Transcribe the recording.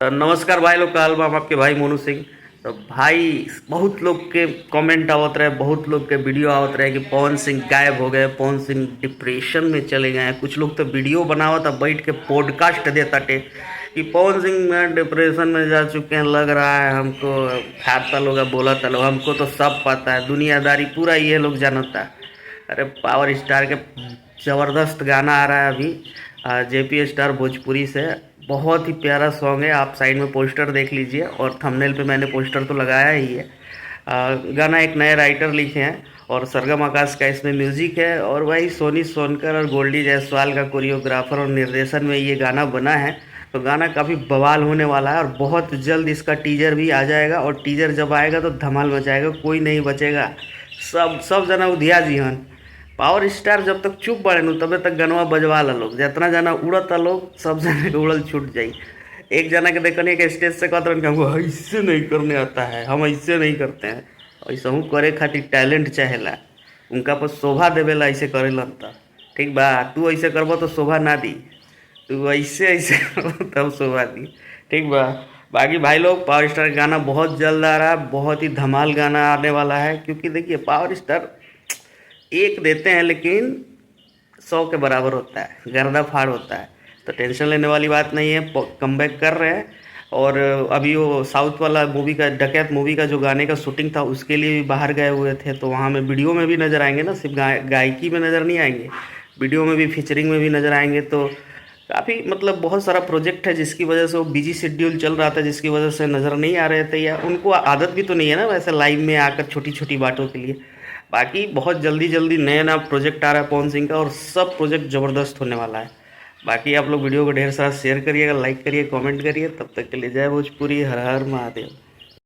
नमस्कार भाई लोग, काल हम आपके भाई मोनू सिंह। तो भाई बहुत लोग के कमेंट आवत रहे, बहुत लोग के वीडियो आवत रहे कि पवन सिंह गायब हो गए, पवन सिंह डिप्रेशन में चले गए हैं। कुछ लोग तो वीडियो बनावत बैठ के पॉडकास्ट देता टे कि पवन सिंह में डिप्रेशन में जा चुके हैं, लग रहा है हमको। खाता लोग बोलता लोग, हमको तो सब पता है, दुनियादारी पूरा ये लोग जानता है। अरे पावर स्टार के ज़बरदस्त गाना आ रहा है अभी, जेपी स्टार भोजपुरी से। बहुत ही प्यारा सॉन्ग है, आप साइड में पोस्टर देख लीजिए और थंबनेल पे मैंने पोस्टर तो लगाया ही है। गाना एक नए राइटर लिखे हैं और सरगम आकाश का इसमें म्यूज़िक है, और वही सोनी सोनकर और गोल्डी जायसवाल का कोरियोग्राफर और निर्देशन में ये गाना बना है। तो गाना काफ़ी बवाल होने वाला है और बहुत जल्द इसका टीजर भी आ जाएगा, और टीजर जब आएगा तो धमाल मचाएगा, कोई नहीं बचेगा। सब सब जना उधिया जी हन। पावर स्टार जब तक चुप बड़े नु तबे तक गनवा बजवा ला लोग, जितना जना उड़ता लोग सब जना के उड़ल छूट जाई। एक जना के देखने के स्टेज से कहते रहन कि हमको ऐसे नहीं करने आता है, हम ऐसे नहीं करते हैं। ऐसा हूँ करे खातिर टैलेंट चाहेला, उनका पर शोभा देवेला ऐसे करेलन त ठीक बा। तू ऐसे करबो तो शोभा ना दी, तू ऐसे ऐसे करबो तब शोभा दी, ठीक बा। बाकी भाई लोग, पावर स्टार का गाना बहुत जल्द आ रहा है, बहुत ही धमाल गाना आने वाला है। क्योंकि देखिए पावर स्टार एक देते हैं लेकिन 100 के बराबर होता है, गर्दा फाड़ होता है। तो टेंशन लेने वाली बात नहीं है, कमबैक कर रहे हैं। और अभी वो साउथ वाला मूवी का, डकैत मूवी का जो गाने का शूटिंग था उसके लिए भी बाहर गए हुए थे, तो वहाँ में वीडियो में भी नज़र आएंगे ना, सिर्फ गायकी में नज़र नहीं आएंगे, वीडियो में भी फीचरिंग में भी नज़र आएंगे। तो काफ़ी मतलब बहुत सारा प्रोजेक्ट है जिसकी वजह से वो बिजी शेड्यूल चल रहा था, जिसकी वजह से नज़र नहीं आ रहे थे, या उनको आदत भी तो नहीं है ना वैसे लाइव में आकर छोटी छोटी बातों के लिए। बाकी बहुत जल्दी जल्दी नया नया प्रोजेक्ट आ रहा है पवन सिंह का, और सब प्रोजेक्ट ज़बरदस्त होने वाला है। बाकी आप लोग वीडियो को ढेर सारा शेयर करिएगा, लाइक करिए, कमेंट करिए। तब तक के लिए जय भोजपुरी, हर हर महादेव।